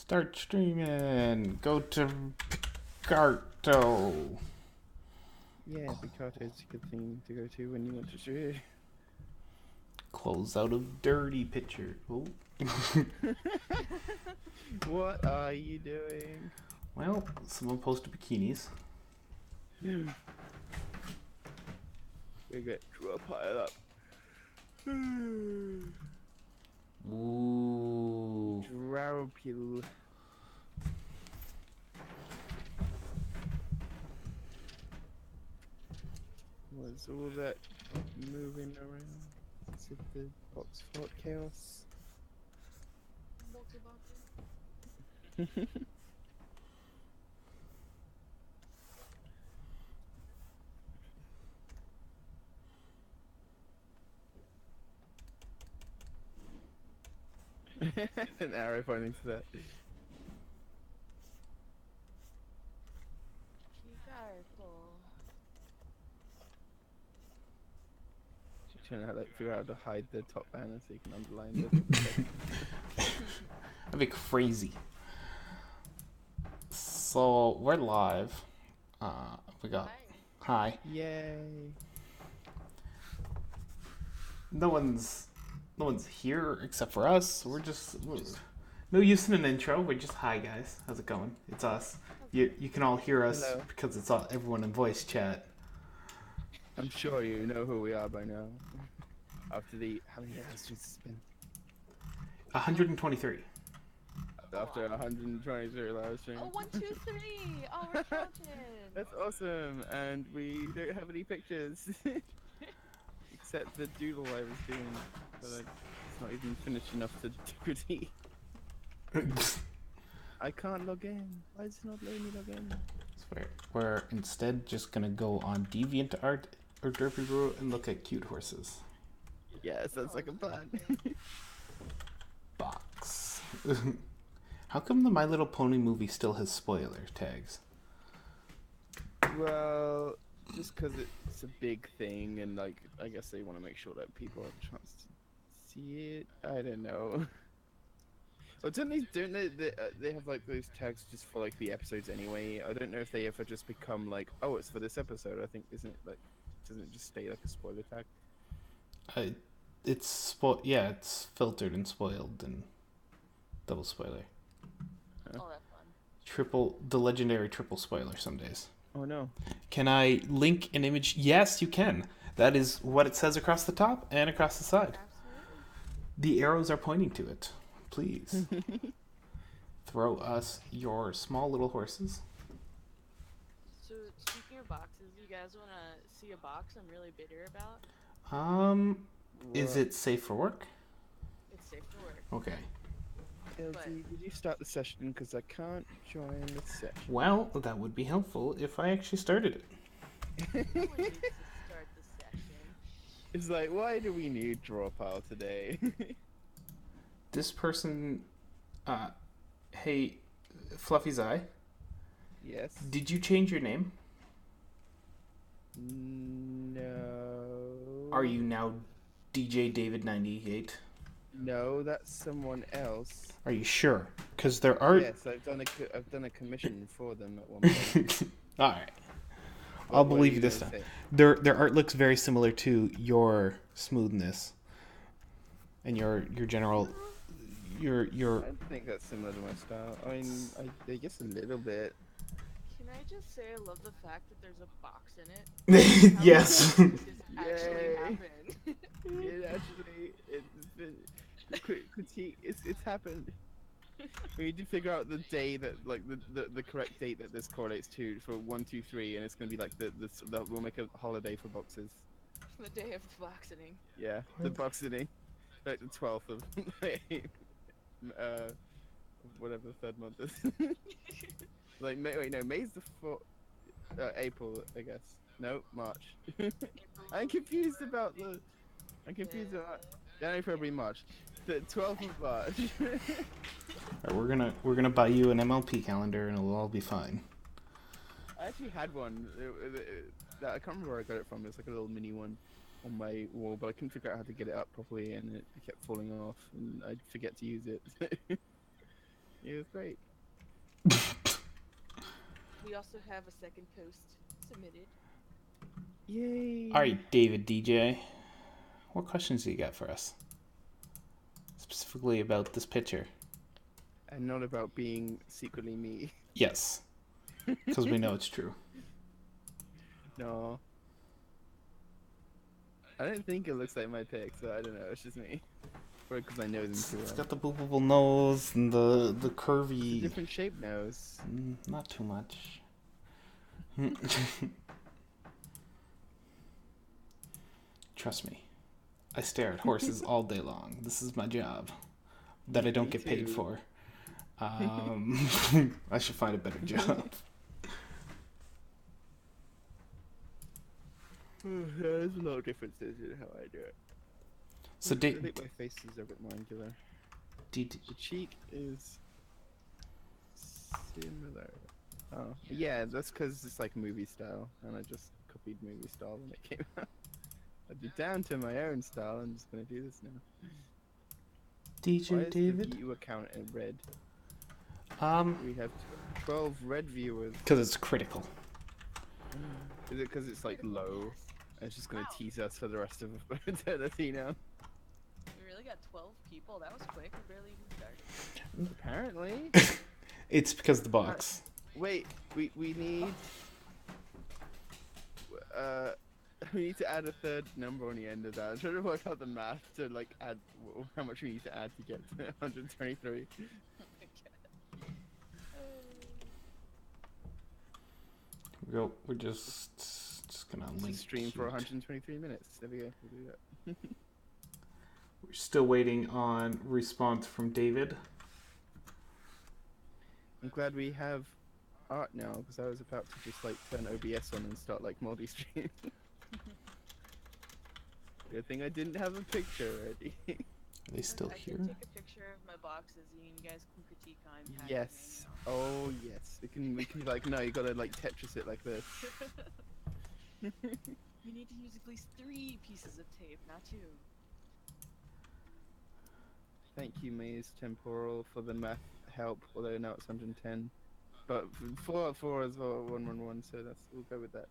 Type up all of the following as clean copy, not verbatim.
Start streaming. Go to Picarto. Yeah, Picarto is a good thing to go to when you want to stream. Close out of dirty picture. Oh. What are you doing? Well, someone posted bikinis. We get draw pile up. Ooh. Drawpil. What's all that moving around? Is it the box fort chaos? An arrow pointing to that. She's trying to like figure out how to hide the top banner so you can underline the That'd be crazy. So we're live. We got hi. Yay! No one's here except for us. We're no use in an intro. We're just hi guys. How's it going? It's us. You can all hear us. Hello. Because it's all everyone in voice chat. I'm sure you know who we are by now. After the how many hours it's been? 123. After 123 live streams. Oh, 1, 2, 3! Oh, we're counting! That's awesome, and we don't have any pictures. Except the doodle I was doing, but it's not even finished enough to critique. I can't log in. Why is it not letting me log in? We're instead just gonna go on DeviantArt or Derpy Brew and look at cute horses. Yeah, sounds like a plan. Box. How come the My Little Pony movie still has spoiler tags? Well, just because it's a big thing, and like I guess they want to make sure that people have a chance to see it. I don't know. But don't they have like those tags just for like the episodes anyway? I don't know if they ever just become like, oh, it's for this episode. I think doesn't it just stay like a spoiler tag? Yeah, it's filtered and spoiled and double spoiler. Oh, that's fun. The legendary triple spoiler some days. Oh no. Can I link an image? Yes, you can. That is what it says across the top and across the side. Absolutely. The arrows are pointing to it. Please. Throw us your small little horses. So, speaking of boxes, you guys want to see a box I'm really bitter about? Is it safe for work? It's safe to work. Okay. LD, did you start the session? Because I can't join the session. Well, that would be helpful if I actually started it. Someone needs to start the session. It's like, why do we need draw pile today? This person, hey, Fluffy's Eye, Yes. did you change your name? No. Are you now DJ David 98? No, that's someone else. Are you sure? Because there are. Yes, I've done a commission for them at one point. All right. What I'll were believe you you this gonna time. say? Their art looks very similar to your smoothness and your general your. I think that's similar to my style. I mean, I guess a little bit. Can I just say I love the fact that there's a box in it? How Yes. does this actually Yay. happen? It's been critique. It's happened. We need to figure out the day that, like, the correct date that this correlates to for 1, 2, 3, and it's gonna be like we'll make a holiday for boxes. The day of the boxing. Yeah, the boxing, like the 12th of whatever the third month is. Like May's the 4th, April, I guess. No, March. I'm confused about January, February, March. The 12th of March. Right, we're gonna buy you an MLP calendar and it'll all be fine. I actually had one. I can't remember where I got it from. It's like a little mini one on my wall, but I couldn't figure out how to get it up properly, and it kept falling off, and I'd forget to use it. It was great. We also have a second post submitted. Yay! All right, David DJ, what questions do you got for us? Specifically about this picture. And not about being secretly me. Yes, because we know it's true. No. I don't think it looks like my pic, so I don't know. It's just me. Or because I know them too It's well. got the boopable nose and the It's a curvy. different shape nose. Not too much. Trust me, I stare at horses all day long. This is my job that I don't Me get paid too. for. I should find a better job. There's a lot of differences in how I do it. So, I think my face is a bit more angular. The cheek is similar. Oh, yeah, that's because it's like movie style, and I just copied movie style when it came out. I'd be down to my own style. I'm just gonna do this now. Why DJ is David? the view account in red? Um, We have 12 red viewers. because it's critical. Is it because it's like low? And it's just gonna tease us for the rest of eternity now. We really got 12 people. That was quick. We barely even started. Apparently. It's because of the box. Wait, we need we need to add a third number on the end of that. I'm trying to work out the math to like add how much we need to add to get to 123. We're just gonna link Stream for cute. 123 minutes. There we go. We'll do that. We're still waiting on response from David. I'm glad we have art now because I was about to just like turn OBS on and start like multi-stream. Good thing I didn't have a picture already. Are they still I here? can take a picture of my boxes and you guys can critique how I'm packaging. Yes. Oh yes. We can like no, you gotta like Tetris it like this. You need to use at least 3 pieces of tape, not 2. Thank you, Maze Temporal, for the math help. Although now it's 110, but 4 out 4 as well, 111. So we'll go with that.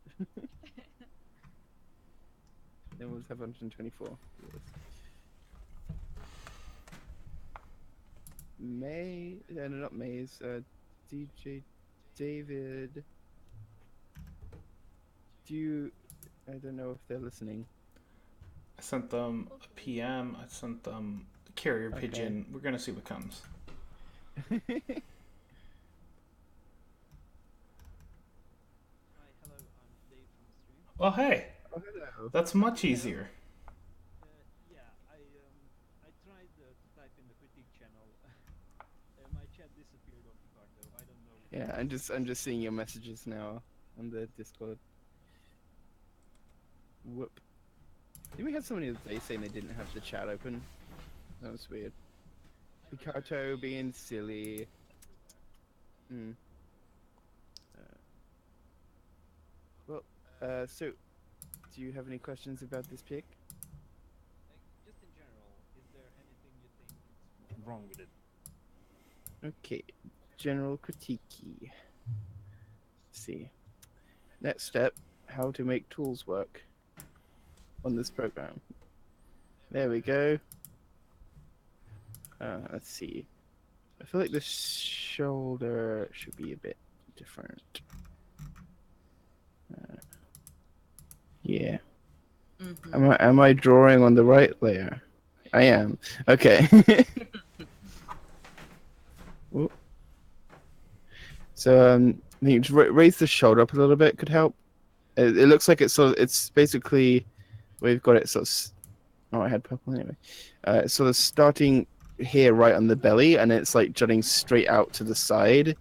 Then we'll just have 124. No, not Maze. DJ David. I don't know if they're listening. I sent them a PM. I sent them a carrier Okay. pigeon. We're gonna see what comes. Hi, hello, I'm Dave from stream. Oh hey, Oh, hello. that's much easier. Yeah, I tried to type in the critique channel. My chat disappeared on Picardo. I don't know. Yeah, I'm just seeing your messages now on the Discord. Whoop. Did we have somebody the other day saying they didn't have the chat open? That was weird. Picardo being silly. So, do you have any questions about this pic? Like, just in general, is there anything you think is wrong with it? Okay, general critique. Let's see. Next step, how to make tools work on this program. There we go. Let's see. I feel like the shoulder should be a bit different. Yeah. Am I drawing on the right layer? I am. Okay. Whoop. So I think raise the shoulder up a little bit could help. It looks like it's basically we've got it sort of. Oh, I had purple anyway. It's sort of starting here right on the belly, and it's like jutting straight out to the side.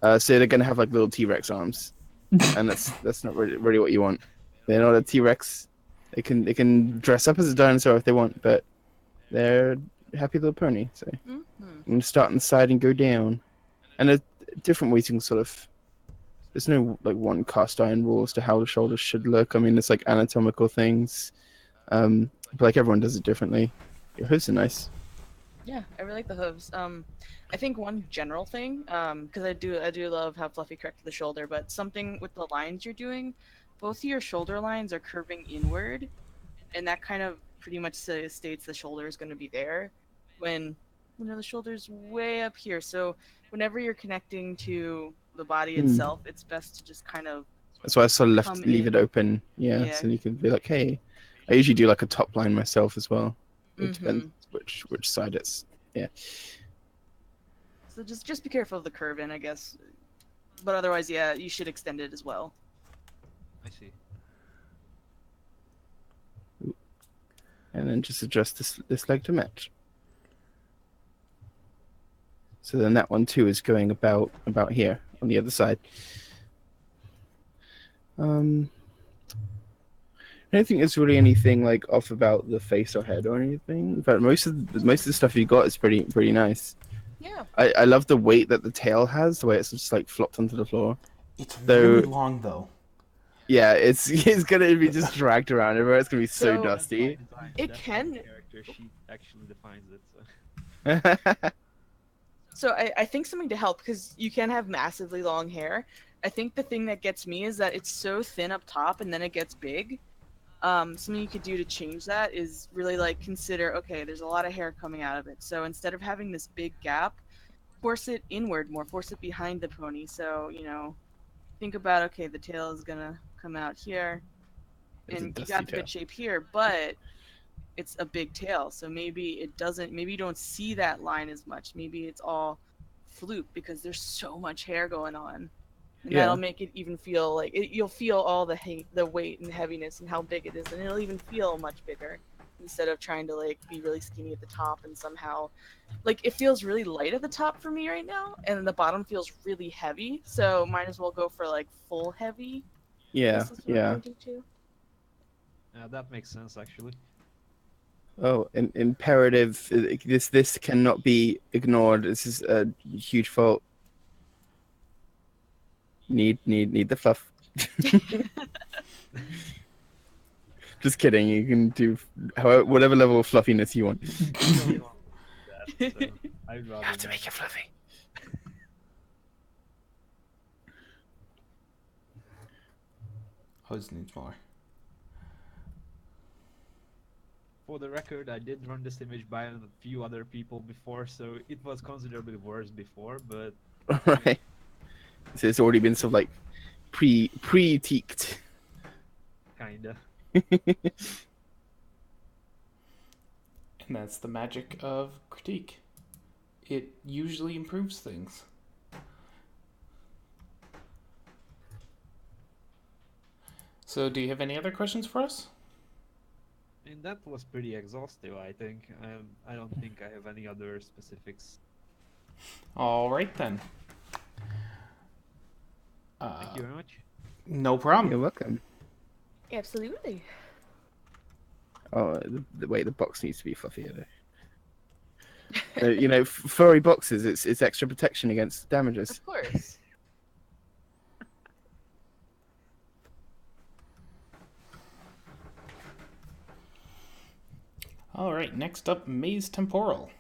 So they're gonna have like little T-Rex arms, and that's not really what you want. They're not a T-Rex. They can dress up as a dinosaur if they want, but they're a happy little pony. So I'm gonna start on the side and go down, and there's different ways you can sort of. There's no like one cast iron rule as to how the shoulders should look. I mean, it's like anatomical things. But like everyone does it differently. Your hooves are nice. Yeah, I really like the hooves. I think one general thing, because I do love how Fluffy corrected the shoulder, but something with the lines you're doing, both of your shoulder lines are curving inward, and that kind of pretty much states the shoulder is going to be there, when the shoulder's way up here. So whenever you're connecting to the body Hmm. itself, it's best to just kind of That's why I sort of come leave it in. open. Yeah, Yeah. so you can be like, hey. I usually do like a top line myself as well. It depends Mm-hmm. which side it's. Yeah. So just be careful of the curve in, I guess. But otherwise, yeah, you should extend it as well. I see. And then just adjust this leg to match. So then that one too is going about here on the other side. I don't think there's really anything like off about the face or head or anything. But most of the stuff you got is pretty nice. Yeah. I love the weight that the tail has, the way it's just like flopped onto the floor. It's So- really long though. Yeah, it's gonna be just dragged around everywhere. It's gonna be so So- dusty. It That's can- my character sheet actually defines it. So. So I think something to help, because you can have massively long hair. I think the thing that gets me is that it's so thin up top and then it gets big. Something you could do to change that is really like consider, okay, there's a lot of hair coming out of it. So instead of having this big gap, force it inward more, force it behind the pony. So, think about, okay, the tail is gonna come out here, It's a and you dusty got the tail. good shape here, but it's a big tail, so maybe you don't see that line as much. Maybe it's all fluke because there's so much hair going on, and Yeah. that'll make it even feel like you'll feel all the weight and heaviness and how big it is, and it'll even feel much bigger instead of trying to like be really skinny at the top and somehow like it feels really light at the top for me right now, and the bottom feels really heavy, so might as well go for like full heavy. Yeah, This is what I'm yeah. thinking too. That makes sense actually. Oh, imperative. This cannot be ignored. This is a huge fault. Need the fluff. Just kidding. You can do whatever level of fluffiness you want. I don't want that, so I'd rather have to not. make it fluffy. Hose needs more. For the record, I did run this image by a few other people before, so it was considerably worse before, but Right. So it's already been sort of like pre-teaked. kinda. And that's the magic of critique. It usually improves things. So, do you have any other questions for us? And that was pretty exhaustive, I think. I don't think I have any other specifics. All right then. Thank you very much. No problem. You're welcome. Absolutely. Oh, the box needs to be fluffier though. Furry boxes. It's extra protection against damages. Of course. All right. Next up, Maze Temporal.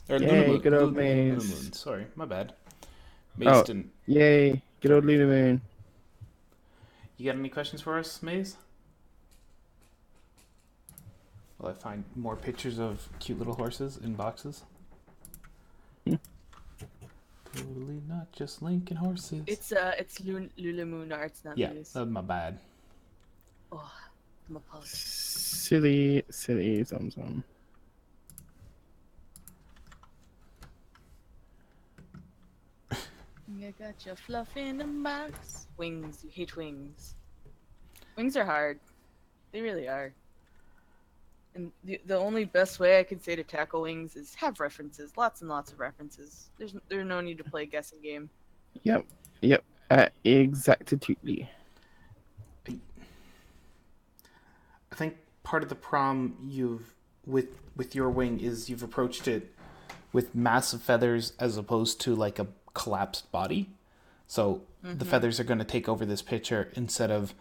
Or Yay, good old Luna Maze. Moon. Sorry, my bad. Maze Oh. didn't. Yay! Good old Luna Moon. You got any questions for us, Maze? Will I find more pictures of cute little horses in boxes? Totally not just Lincoln horses. It's Lulamoon Arts, not yeah, Maze. that's my bad. Oh, I'm apologize. Silly Zom. I got your fluff in the box. Wings, you hate wings. Wings are hard. They really are. And the only best way I could say to tackle wings is have references, lots and lots of references. There's no need to play a guessing game. Yep. Exactly. I think part of the problem with your wing is you've approached it with massive feathers as opposed to like a collapsed body. So the feathers are going to take over this picture instead of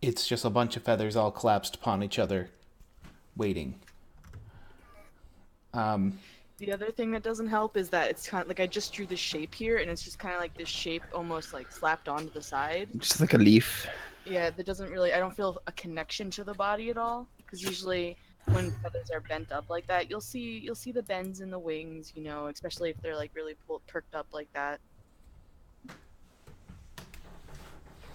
it's just a bunch of feathers all collapsed upon each other waiting. The other thing that doesn't help is that it's kind of like I just drew the shape here, and it's just kind of like this shape almost like slapped onto the side. Just like a leaf. Yeah, that doesn't really. I don't feel a connection to the body at all. Because usually when feathers are bent up like that, you'll see the bends in the wings. You know, especially if they're like really perked up like that.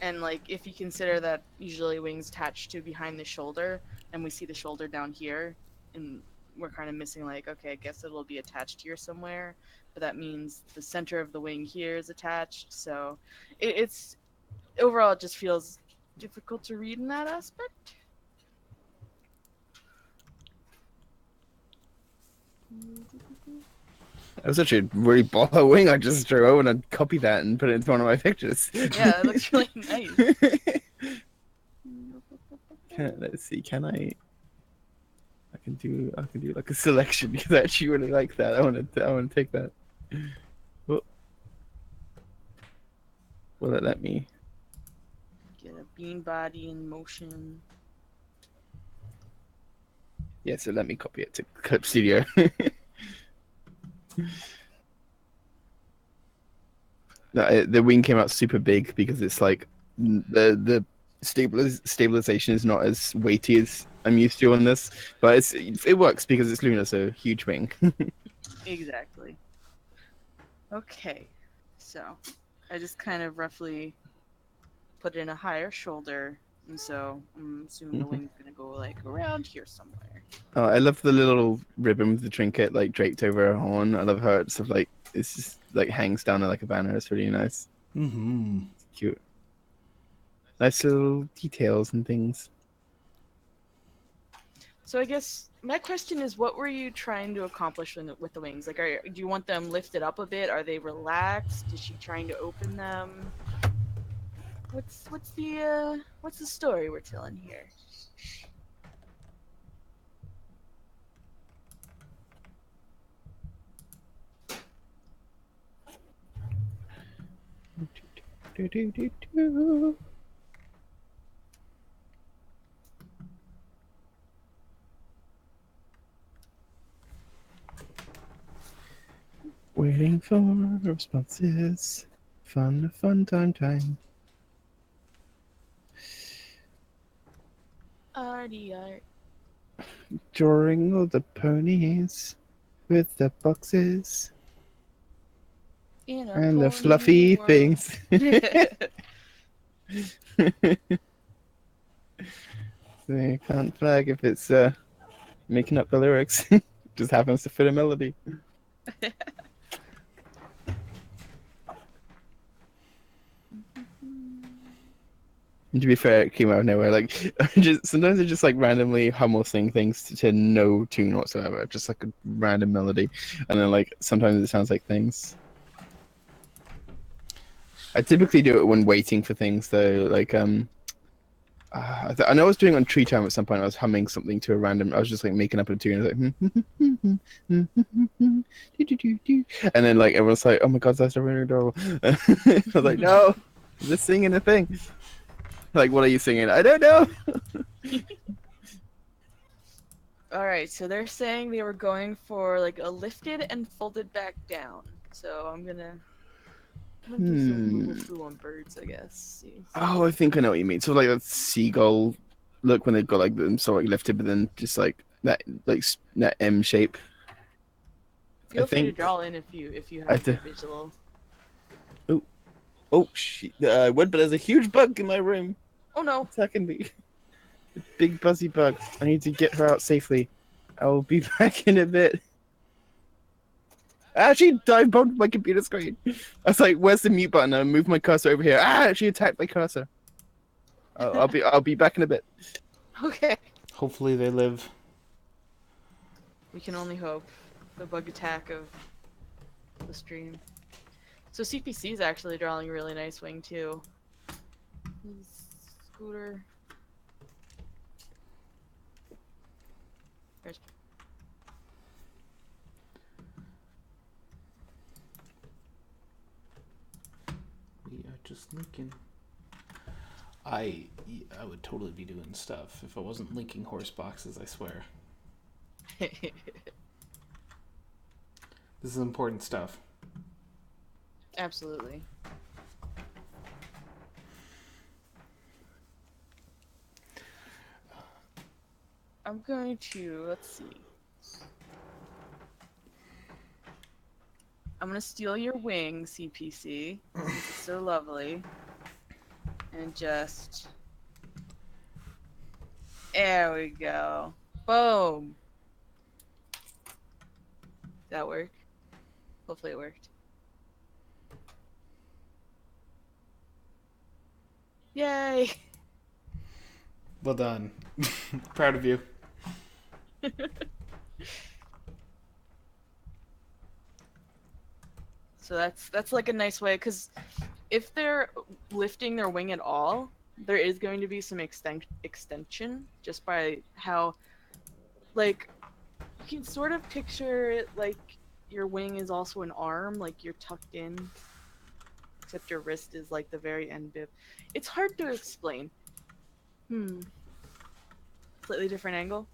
And like if you consider that usually wings attach to behind the shoulder, and we see the shoulder down here, and we're kind of missing like, okay, I guess it'll be attached here somewhere, but that means the center of the wing here is attached. So it's overall it just feels difficult to read in that aspect. That was actually a really baller wing I just drew. I want to copy that and put it into one of my pictures. Yeah, it looks really nice. Let's see, can I can do like a selection because I actually really like that. I want to take that. Oh. Will it let me? Get a bean body in motion. Yeah, so let me copy it to Clip Studio. No, the wing came out super big because it's like the stabilization is not as weighty as I'm used to on this, but it works because it's Luna, so huge wing. Exactly. Okay, so I just kind of roughly put in a higher shoulder, and so I'm assuming the wing's gonna go like around here somewhere. Oh, I love the little ribbon with the trinket like draped over her horn. I love how it's sort of like it's just like hangs down like a banner. It's really nice. Mm-hmm. It's cute. Nice little details and things. So I guess my question is, what were you trying to accomplish with the wings? Like, do you want them lifted up a bit? Are they relaxed? Is she trying to open them? What's the story we're telling here? Waiting for responses. Fun time. Arty art. Drawing all the ponies with the boxes In a and the pony fluffy world. things. So you can't flag if it's making up the lyrics. Just happens to fit a melody. And to be fair, it came out of nowhere. Like, sometimes I just like randomly hummel sing things to no tune whatsoever, just like a random melody, and then like sometimes it sounds like things. I typically do it when waiting for things, though. Like, I know I was doing it on Tree Time at some point. I was humming something to a random. I was just like making up a tune, and then like everyone's like, "Oh my god, that's really adorable." I was like, "No, I'm just singing a thing." Like, what are you singing? I don't know. All right, so they're saying they were going for like a lifted and folded back down. So I'm gonna do some foo on birds, I guess. See. Oh, I think I know what you mean. So like that seagull look when they've got like them sort of lifted, but then just like that M shape. Feel free to think draw in if you I have do. the visual. Oh shit! I would, but there's a huge bug in my room Oh no! attacking me. A big buzzy bug. I need to get her out safely. I will be back in a bit. She dive bombed my computer screen. I was like, "Where's the mute button?" I moved my cursor over here. She attacked my cursor. I'll be back in a bit. Okay. Hopefully they live. We can only hope. The bug attack of the stream. So CPC is actually drawing a really nice wing too. Scooter. There's... We are just linking. I would totally be doing stuff if I wasn't linking horse boxes, I swear. This is important stuff. Absolutely. I'm going to, let's see. I'm going to steal your wing, CPC. It's so lovely. And just... There we go. Boom. Did that work? Hopefully it worked. Yay! Well done. Proud of you. So that's like a nice way, because if they're lifting their wing at all, there is going to be some extension just by how, like, you can sort of picture it like your wing is also an arm, like you're tucked in, except your wrist is like the very end bit. It's hard to explain. Slightly different angle.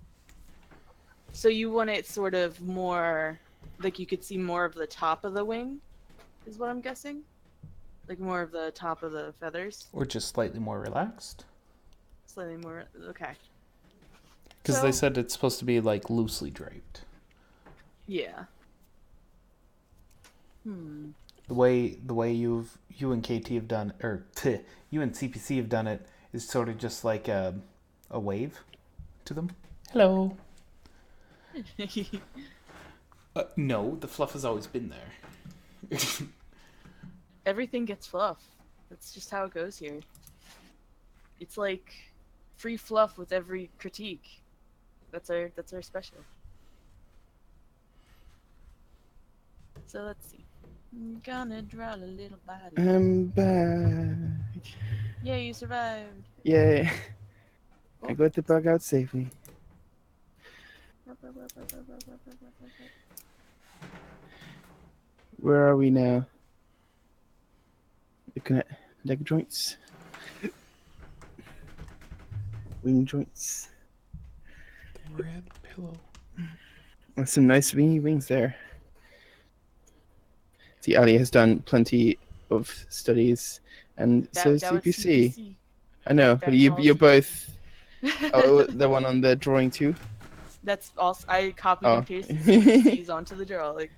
So you want it sort of more, like you could see more of the top of the wing, is what I'm guessing? Like more of the top of the feathers? Or just slightly more relaxed. Slightly more, okay. Because they said it's supposed to be like loosely draped. Yeah. The way you and KT have done, or you and CPC have done it, is sort of just like a wave to them. Hello. No, the fluff has always been there. Everything gets fluff. That's just how it goes here. It's like free fluff with every critique. That's our special. So let's see. I'm gonna draw a little body. I'm back. Yeah, you survived. Yay. I got the bug out safely. Where are we now? Looking at leg joints. Wing joints. Red pillow. There's some nice wingy wings there. See, Ali has done plenty of studies, and so is That was CPC. I know, but That's you're all both. Oh, the one on the drawing too. That's also, I copied Oh. and pasted CPC's onto the draw, like,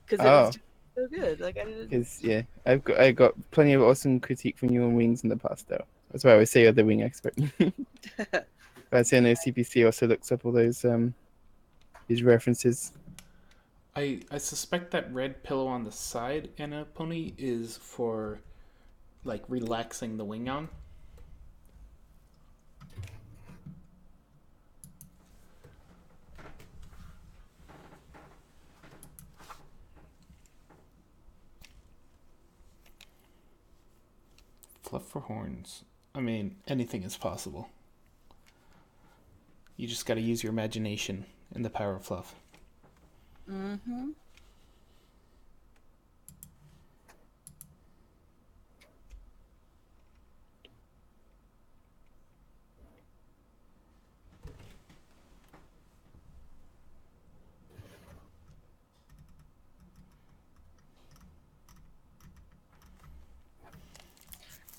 because it was just so good. Like I didn't. Because yeah, I got plenty of awesome critique from you on wings in the past, though. That's why I always say you're the wing expert. But I say I know CPC also looks up all those these references. I suspect that red pillow on the side, Anna Pony, is for like relaxing the wing on. Fluff for horns. I mean, anything is possible. You just gotta use your imagination and the power of fluff. Mm-hmm.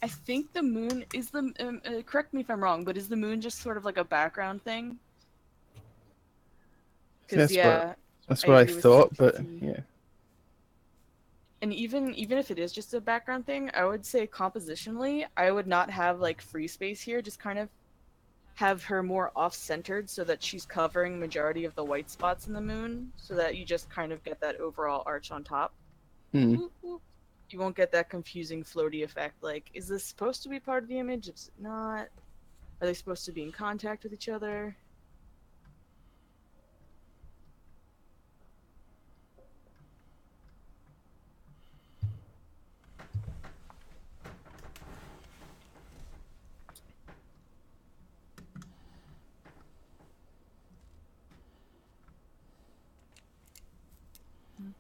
I think the moon is the. Correct me if I'm wrong, but is the moon just sort of like a background thing? Because That's what I agree with thought, but CPC. yeah. And even if it is just a background thing, I would say compositionally, I would not have like free space here. Just kind of have her more off-centered so that she's covering majority of the white spots in the moon, so that you just kind of get that overall arch on top. Whoop, whoop. You won't get that confusing floaty effect. Like, is this supposed to be part of the image? Is it not? Are they supposed to be in contact with each other?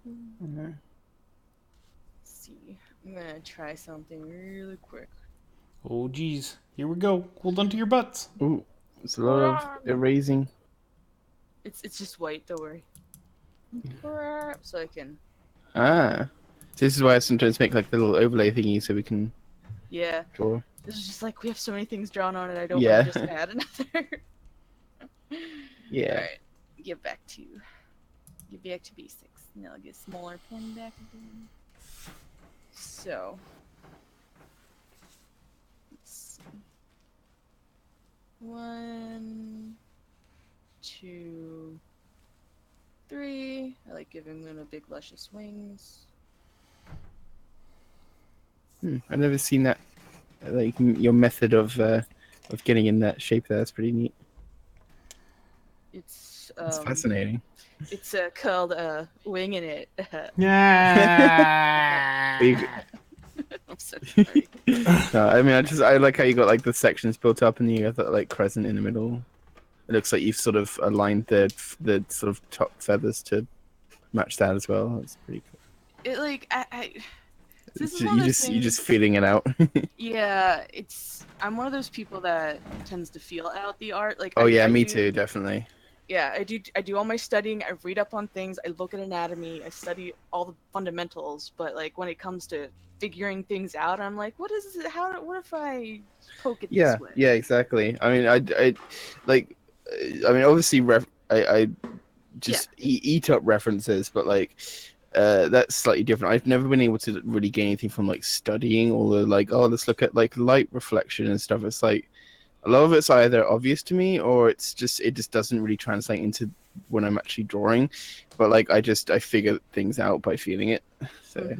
Mm-hmm. See, I'm gonna try something really quick. Oh geez, here we go. Hold on to your butts. Ooh, it's a lot of erasing. It's just white, don't worry. So I can Ah. So this is why I sometimes make like the little overlay thingy so we can Yeah. draw. This is just like we have so many things drawn on it. I don't Yeah. want to just add another. Yeah. All right. Get back to basics. Now I'll get smaller pen back again. So. Let's see. 1, 2, 3. I like giving Luna big luscious wings. I've never seen that. Like your method of getting in that shape there. That's pretty neat. It's It's fascinating. It's called winging it. Yeah. I'm so sorry. No, I mean, I like how you got like the sections built up and you have that like crescent in the middle. It looks like you've sort of aligned the sort of top feathers to match that as well. That's pretty cool. It like this is You one of those just things, feeling it out. yeah, I'm one of those people that tends to feel out the art. Like Oh yeah, I me do, too, definitely. Yeah, I do all my studying. I read up on things. I look at anatomy. I study all the fundamentals. But like when it comes to figuring things out, I'm like, what is it? What if I poke it Yeah, this way? yeah, exactly. I mean, I like, I mean, obviously, I just eat up references, but like, that's slightly different. I've never been able to really gain anything from like studying or like, oh, let's look at like light reflection and stuff. It's like a lot of it's either obvious to me or it just doesn't really translate into when I'm actually drawing. But like, I figure things out by feeling it. So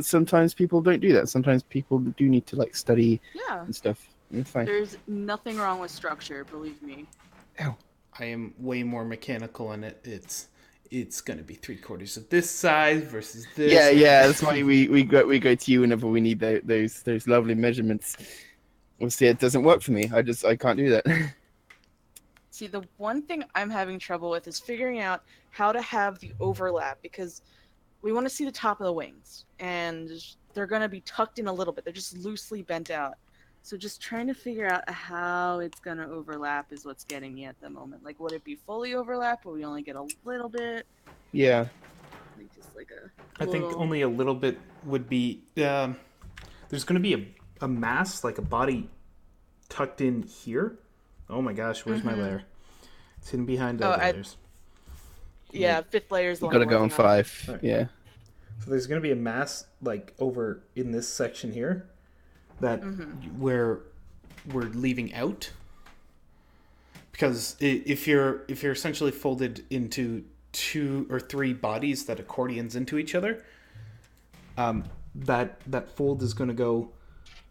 sometimes people don't do that. Sometimes people do need to like study and stuff. It's fine. There's nothing wrong with structure, believe me. I am way more mechanical in it. It's gonna be 3/4 of this size versus this. Yeah. That's why we go to you whenever we need those lovely measurements. Obviously, it doesn't work for me. I can't do that. See, the one thing I'm having trouble with is figuring out how to have the overlap, because we want to see the top of the wings, and they're going to be tucked in a little bit. They're just loosely bent out. So just trying to figure out how it's going to overlap is what's getting me at the moment. Like, would it be fully overlap, or we only get a little bit? Yeah. Like just like I think only a little bit would be. There's going to be a mass, like a body, tucked in here. Oh my gosh, where's my layer? It's hidden behind the layers. Yeah, 5th layer's the You one gotta I'm go on working 5. Right. Yeah. So there's going to be a mass like over in this section here that where we're leaving out, because if you're essentially folded into 2 or 3 bodies that accordions into each other, that fold is going to go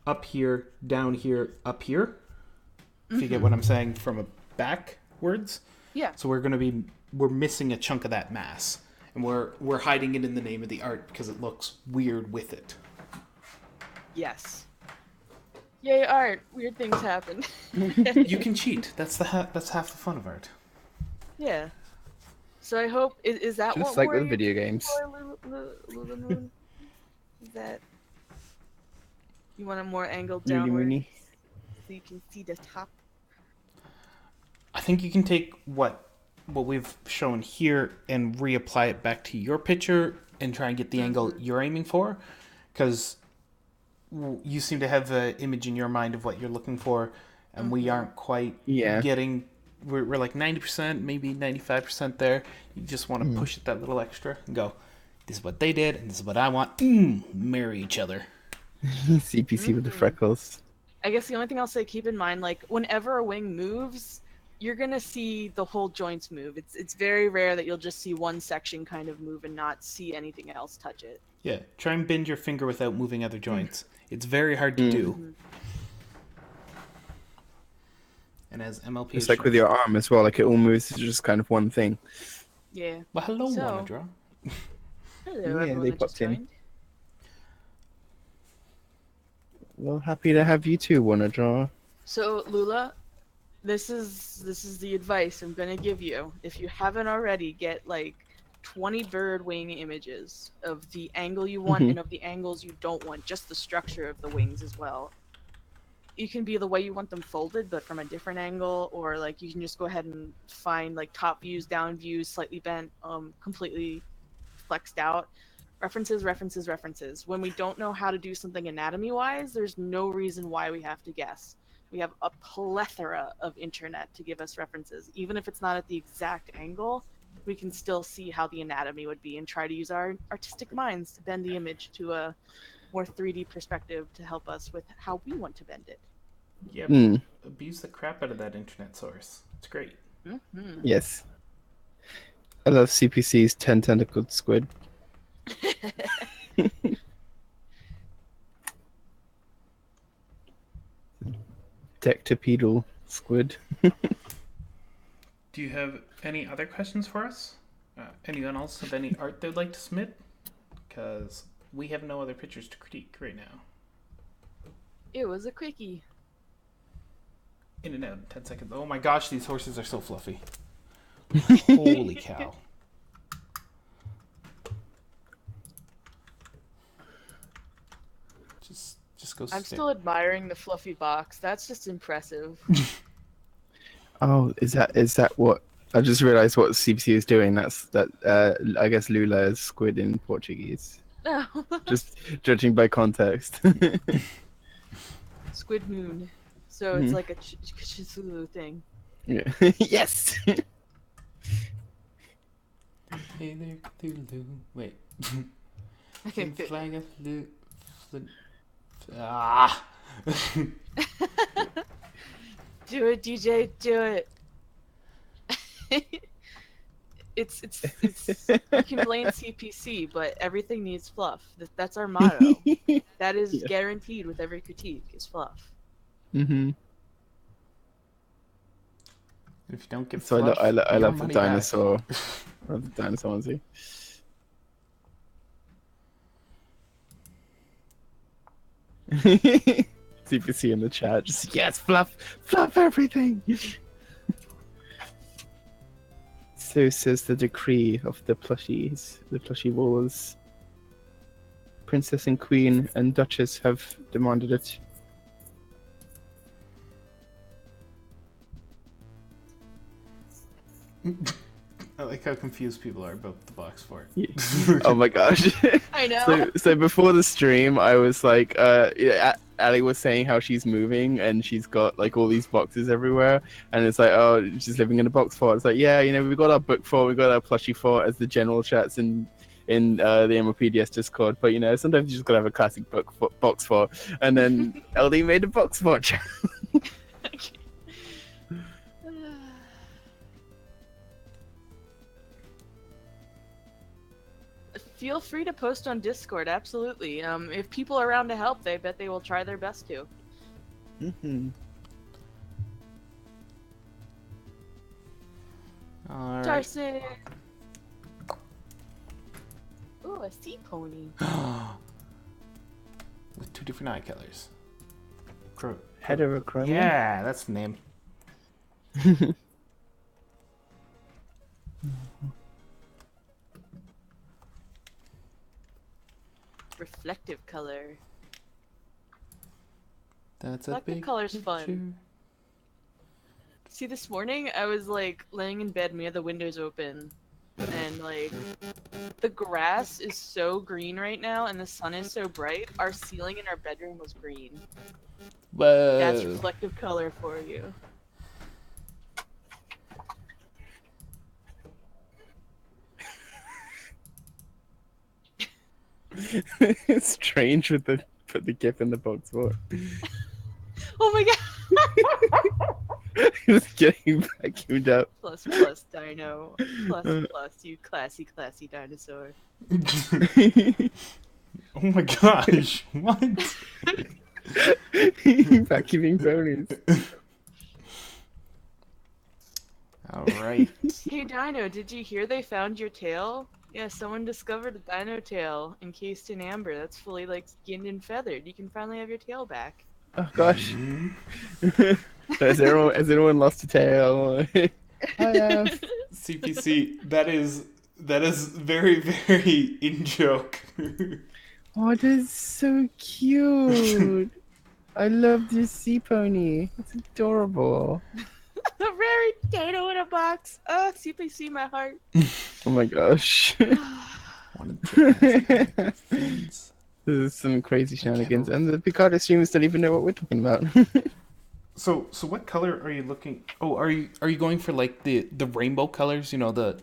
up here, down here, up here. If you get what I'm saying from a backwards. Yeah. So we're missing a chunk of that mass, and we're hiding it in the name of the art because it looks weird with it. Yes. Yay, art. Weird things happen. You can cheat. That's half the fun of art. Yeah. So I hope is that Just what like we're with video games. Lulumoon? Is that you want a more angled Moony downward moony. so you can see the top? I think you can take what we've shown here and reapply it back to your picture and try and get the angle you're aiming for, because you seem to have an image in your mind of what you're looking for, and we aren't quite getting. We're like 90%, maybe 95% there. You just want to push it that little extra and go, this is what they did, and this is what I want. Marry each other. CPC with the freckles. I guess the only thing I'll say, keep in mind, like whenever a wing moves, you're gonna see the whole joints move. It's very rare that you'll just see one section kind of move and not see anything else touch it. Yeah, try and bend your finger without moving other joints. It's very hard to do. And as MLP, It's like with your arm as well. Like it all moves to just kind of one thing. Yeah. Well, hello, So- Wanna Draw. Hello, Yeah, everyone they that popped just in. joined. Well, happy to have you too, Wanna Draw. So Lula, this is the advice I'm gonna give you. If you haven't already, get like 20 bird wing images of the angle you want and of the angles you don't want, just the structure of the wings as well. You can be the way you want them folded, but from a different angle, or like you can just go ahead and find like top views, down views, slightly bent, completely flexed out. References, references, references. When we don't know how to do something anatomy-wise, there's no reason why we have to guess. We have a plethora of internet to give us references. Even if it's not at the exact angle, we can still see how the anatomy would be and try to use our artistic minds to bend the image to a more 3D perspective to help us with how we want to bend it. Yeah, abuse the crap out of that internet source. It's great. Mm-hmm. Yes. I love CPC's 10-tentacled squid. Dectopedal squid. Do you have any other questions for us? Anyone else have any art they'd like to submit? Because we have no other pictures to critique right now. It was a quickie. In and out in 10 seconds. Oh my gosh, these horses are so fluffy. Holy cow. Just go I'm still admiring the fluffy box. That's just impressive. Oh, is that what? I just realized what CPC is doing. I guess Lula is squid in Portuguese. No. Just judging by context. Squid moon. So it's like a Cthulhu thing. Yeah. Yes. Hey there, Cthulhu. Wait. Flag of Ah. Do it, DJ. Do it. It's you can blame CPC, but everything needs fluff. That's our motto. That is guaranteed with every critique is fluff. Mm-hmm. If you don't get So fluff, I your love the money dinosaur. back. I love the dinosaur onesie. CPC in the chat. Just yes, fluff everything. So says the decree of the plushies, the plushie wars. Princess and Queen and Duchess have demanded it. I like how confused people are about the box fort. Yeah. Oh my gosh. I know. So before the stream, I was like, Ali was saying how she's moving and she's got like all these boxes everywhere, and it's like, oh, she's living in a box fort. It's like, yeah, we've got our book fort, we've got our plushie fort as the general chats in the MLP Discord, but sometimes you just gotta have a classic box fort, and then LD made a box fort chat. Feel free to post on Discord, absolutely. If people are around to help, I bet they will try their best to. Mm-hmm. All right. Darcy! Ooh, a sea pony. With 2 different eye colors. Heterochromia? Yeah, that's the name. Reflective color. That's a Reflective big color's picture. fun. See, this morning I was like laying in bed, we had the windows open, and like the grass is so green right now and the sun is so bright, our ceiling in our bedroom was green. Whoa. That's reflective color for you. It's strange with put the GIF in the box fort. Oh my god! It's getting vacuumed up. Plus dino. Plus you classy dinosaur. Oh my gosh, what? Vacuuming ponies. Alright. Hey Dino, did you hear they found your tail? Yeah, someone discovered a dino tail encased in amber that's fully like skinned and feathered. You can finally have your tail back. Oh gosh. Has anyone lost a tail? I have. CPC, that is very, very in joke. Oh, it is so cute. I love this sea pony. It's adorable. A rare dino in a box. Oh, CPC, my heart. Oh my gosh. Wanted to ask fins. There's some crazy shenanigans, and the Picard streamers don't even know what we're talking about. So what color are you looking? Oh, are you going for like the rainbow colors? You know, the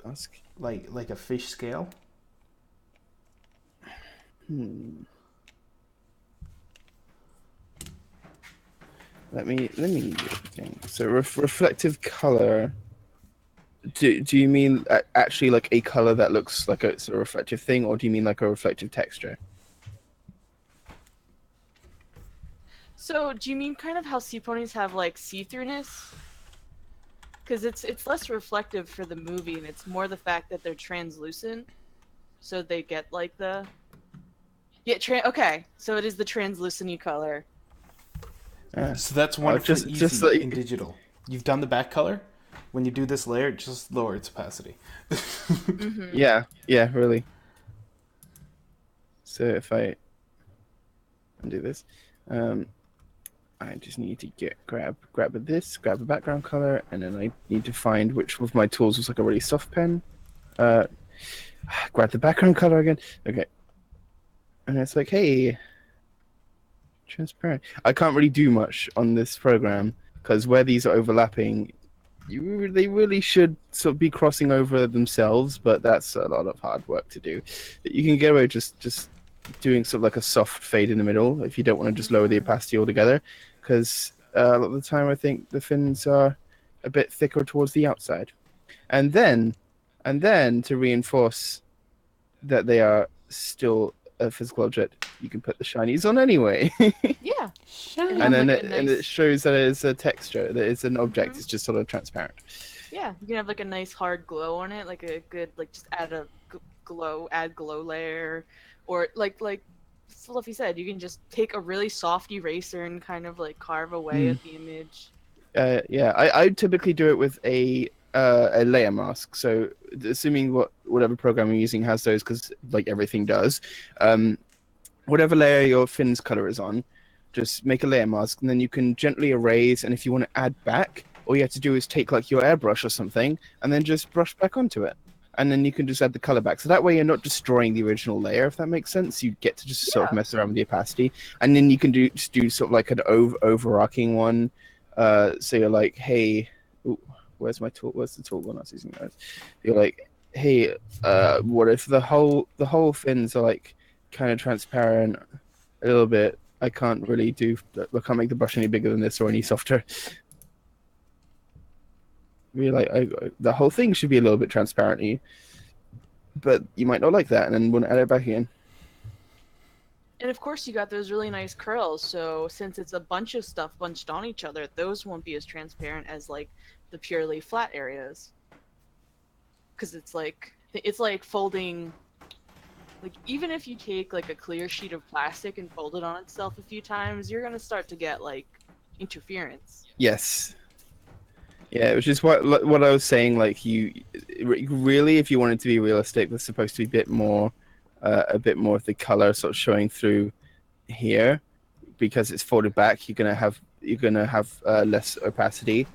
Ask. like a fish scale. Let me think. So reflective color. Do you mean actually like a color that looks like it's a reflective thing, or do you mean like a reflective texture? So, do you mean kind of how sea ponies have like see-throughness? Because it's less reflective for the movie, and it's more the fact that they're translucent, so they get like the okay. So it is the translucent color. So that's wonderfully easy just like... in digital. You've done the back color. When you do this layer, just lower its opacity. Yeah, really. So if I undo this, I just need to grab a background color, and then I need to find which of my tools was like a really soft pen. Grab the background color again. Okay. And it's like, hey, transparent. I can't really do much on this program because where these are overlapping, they really should sort of be crossing over themselves, but that's a lot of hard work to do. You can get away just doing sort of like a soft fade in the middle if you don't want to just lower the opacity altogether, because a lot of the time I think the fins are a bit thicker towards the outside. And then to reinforce that they are still a physical object, you can put the shinies on anyway. Yeah. And then it shows that it is a texture, that it's an object, it's just sort of transparent. Yeah, you can have like a nice hard glow on it, like a good, like just add a glow layer, or like Fluffy said, you can just take a really soft eraser and kind of like carve away at the image. Yeah, I typically do it with a layer mask. So assuming whatever program you're using has those, because like everything does, whatever layer your fin's color is on, just make a layer mask, and then you can gently erase. And if you want to add back, all you have to do is take like your airbrush or something, and then just brush back onto it, and then you can just add the color back. So that way you're not destroying the original layer, if that makes sense. You get to just sort of mess around with the opacity, and then you can do sort of like an overarching one. So you're like, hey, ooh, where's my tool? Where's the tool we're not using? You're like, hey, what if the whole fins are like kind of transparent a little bit? I can't make the brush any bigger than this or any softer. Be like, the whole thing should be a little bit transparent-y, but you might not like that, and then want to add it back again. And of course, you got those really nice curls. So since it's a bunch of stuff bunched on each other, those won't be as transparent as like the purely flat areas. Because it's like folding. Like even if you take like a clear sheet of plastic and fold it on itself a few times, you're gonna start to get like interference. Yes. Yeah, which is what I was saying. Like you really, if you want it to be realistic, there's supposed to be a bit more of the color sort of showing through here, because it's folded back. You're gonna have less opacity,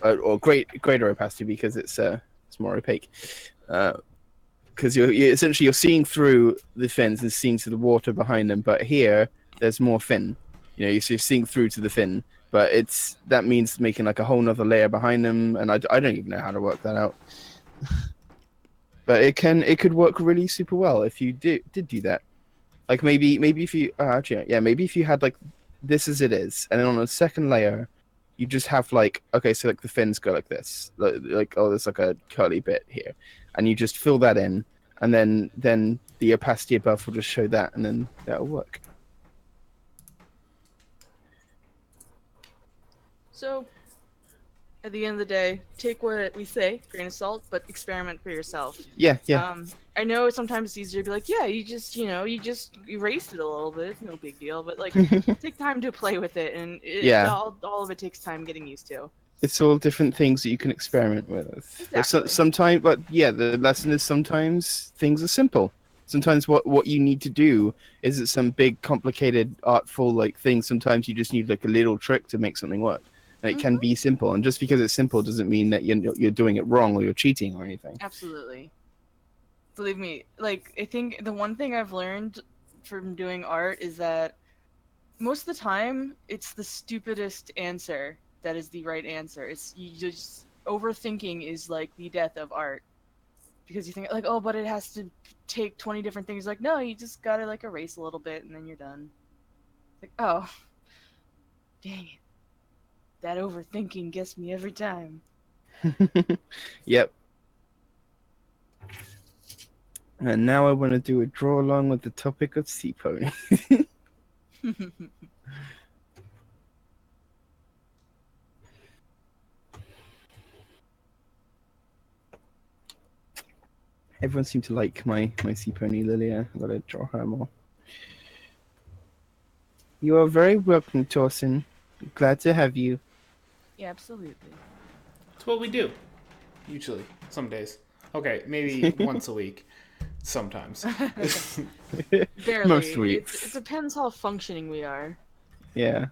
or greater opacity, because it's more opaque. Because you're essentially seeing through the fins and seeing to the water behind them, but here there's more fin. You're seeing through to the fin, but that means making like a whole nother layer behind them, and I don't even know how to work that out. But it could work really super well if you did do that. Like maybe if you maybe if you had like this as it is, and then on a second layer, you just have like, okay, so like the fins go like this, like oh, there's like a curly bit here, and you just fill that in, and then the opacity above will just show that, and then that'll work. So, at the end of the day, take what we say, grain of salt, but experiment for yourself. Yeah. I know sometimes it's easier to be like, yeah, you just erase it a little bit, it's no big deal, but like, take time to play with it, and all of it takes time getting used to. It's all different things that you can experiment with. Exactly. Sometimes, but yeah, the lesson is sometimes things are simple. Sometimes what you need to do isn't some big, complicated, artful like thing. Sometimes you just need like a little trick to make something work. And it can be simple, and just because it's simple doesn't mean that you're doing it wrong or you're cheating or anything. Absolutely. Believe me, like, I think the one thing I've learned from doing art is that most of the time it's the stupidest answer that is the right answer. It's you just overthinking is like the death of art. Because you think like, oh, but it has to take 20 different things. Like, no, you just gotta like erase a little bit and then you're done. Like, oh, dang it. That overthinking gets me every time. Yep. And now I want to do a draw along with the topic of sea pony. Everyone seemed to like my sea pony Lilia. I gotta draw her more. You are very welcome, Torsten. Glad to have you. Yeah, absolutely. It's what we do. Usually. Some days. Okay, maybe once a week. Sometimes. Barely. Most weeks. It depends how functioning we are. Yeah.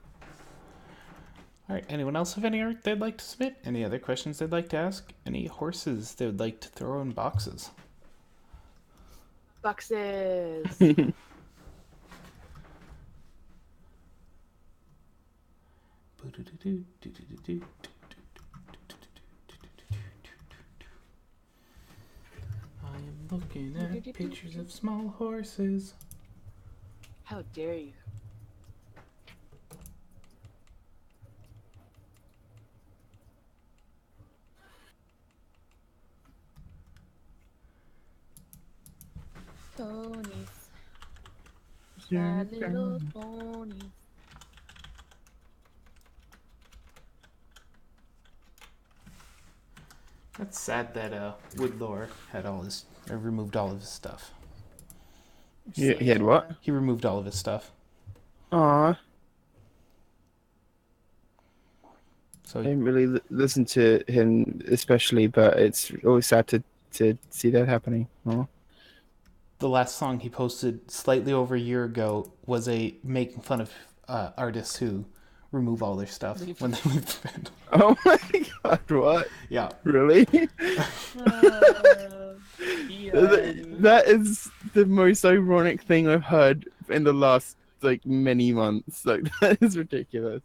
Alright, anyone else have any art they'd like to submit? Any other questions they'd like to ask? Any horses they would like to throw in boxes? Boxes. I am looking at pictures of small horses. How dare you? Ponies. My little ponies. That's sad that Woodlore had removed all of his stuff. He had what? He removed all of his stuff. Aw. So I didn't really listen to him especially, but it's always sad to see that happening. Aw. the last song he posted slightly over a year ago was a making fun of artists who remove all their stuff when they leave the band. Oh my god, what? Yeah. Really? Yeah. That is the most ironic thing I've heard in the last like many months. Like that is ridiculous.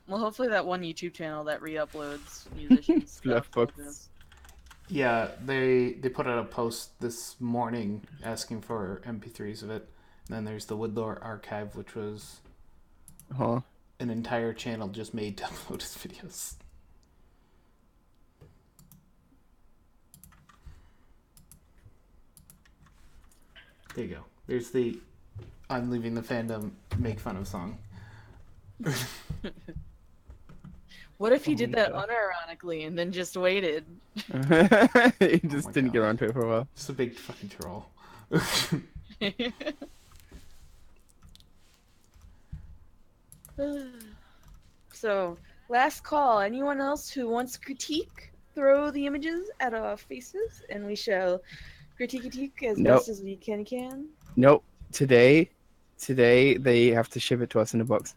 Well, hopefully that one YouTube channel that re-uploads musicians stuff. Fluffbox. Yeah, they put out a post this morning asking for MP3s of it. And then there's the Woodlore archive, which was Huh. an entire channel just made to upload his videos. There you go. There's the I'm leaving the fandom make fun of song. What if he did that unironically and then just waited? He just my didn't get God. around to it for a while. Just a big fucking troll. So, last call. Anyone else who wants critique, throw the images at our faces, and we shall critique as Nope. best as we can. Nope. Today they have to ship it to us in a box.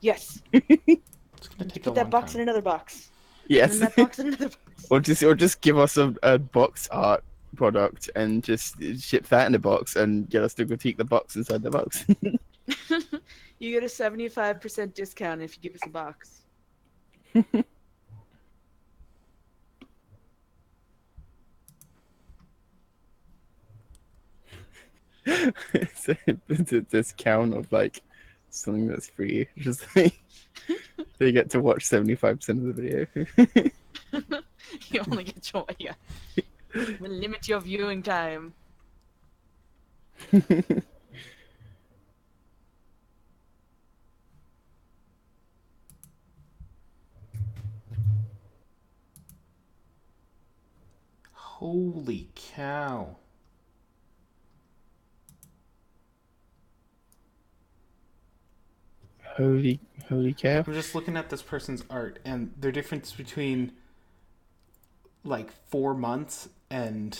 Yes. It's gonna take a Put that long box time. in another box. Yes. And that box in another box. or just give us a box art product and just ship that in a box and get us to critique the box inside the box. You get a 75% discount if you give us a box. It's a discount of like something that's free. Just like they get to watch 75% of the video. You only get to yeah. We'll limit your viewing time. Holy cow. Holy cow. I'm just looking at this person's art and their difference between like 4 months and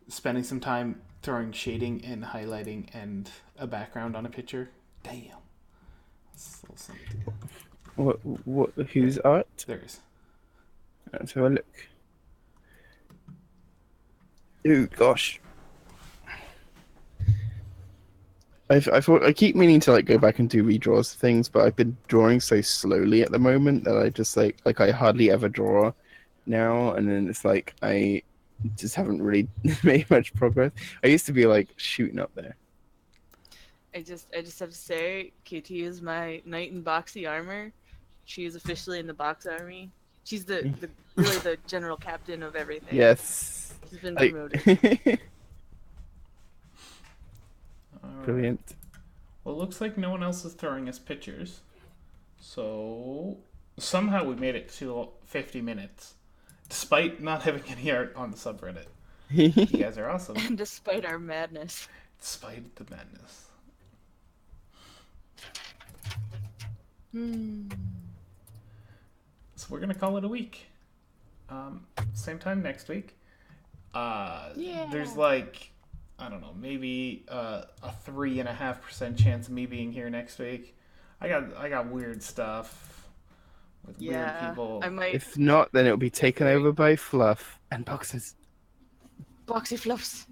spending some time throwing shading and highlighting and a background on a picture. Damn. That's a little something to do. What? Whose art? Theirs. Let's have a look. Oh gosh. I keep meaning to like go back and do redraws of things, but I've been drawing so slowly at the moment that I just like I hardly ever draw now, and then it's like I just haven't really made much progress. I used to be like shooting up there. I just have to say, KT is my knight in boxy armor. She is officially in the box army. She's the really the general captain of everything. Yes. She's been I- promoted. All right. Brilliant. Well, it looks like no one else is throwing us pictures. So somehow we made it to 50 minutes, despite not having any art on the subreddit. You guys are awesome, Despite our madness. despite the madness. So we're gonna call it a week. Same time next week. Yeah. There's like, I don't know, maybe a 3.5% chance of me being here next week. I got weird stuff with weird people. I might. If not, then it'll be taken over by fluff and boxes. Boxy fluffs.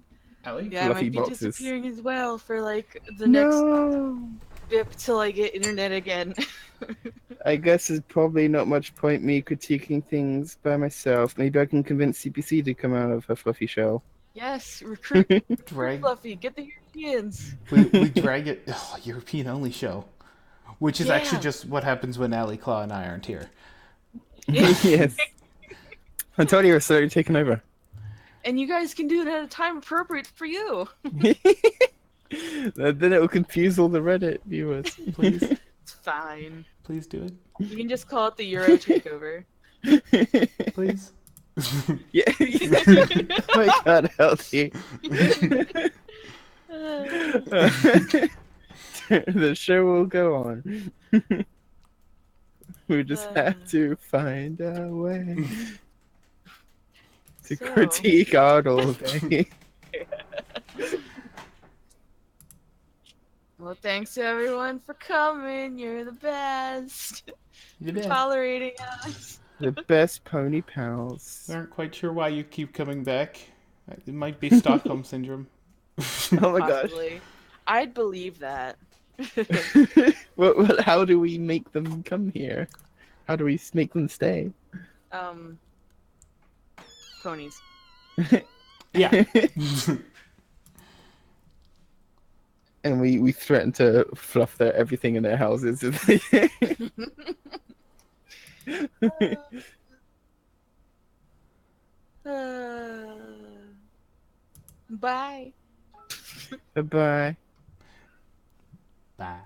Ellie? Yeah, I Fluffy might be boxes. disappearing as well for like the next No. bit till I get internet again. I guess there's probably not much point me critiquing things by myself. Maybe I can convince CPC to come out of her fluffy shell. Yes, recruit Drag. Fluffy, get the Europeans. We drag it. Oh, European only show. Which is actually Yeah. just what happens when Allie Claw and I aren't here. Yes. I told you, so you're taking over. And you guys can do it at a time appropriate for you. Then it will confuse all the Reddit viewers. Please, It's fine. please do it. You can just call it the Euro takeover. Please. Yeah. I can't help you. The show will go on. We just have to find a way to So- critique art all day. Well, thanks to everyone for coming. You're the best. You For did. tolerating us. The best pony pals. We aren't quite sure why you keep coming back. It might be Stockholm syndrome. Oh my gosh. Possibly. I'd believe that. Well, how do we make them come here? How do we make them stay? Ponies. Yeah. And we threaten to fluff everything in their houses. Bye. Bye-bye. Bye.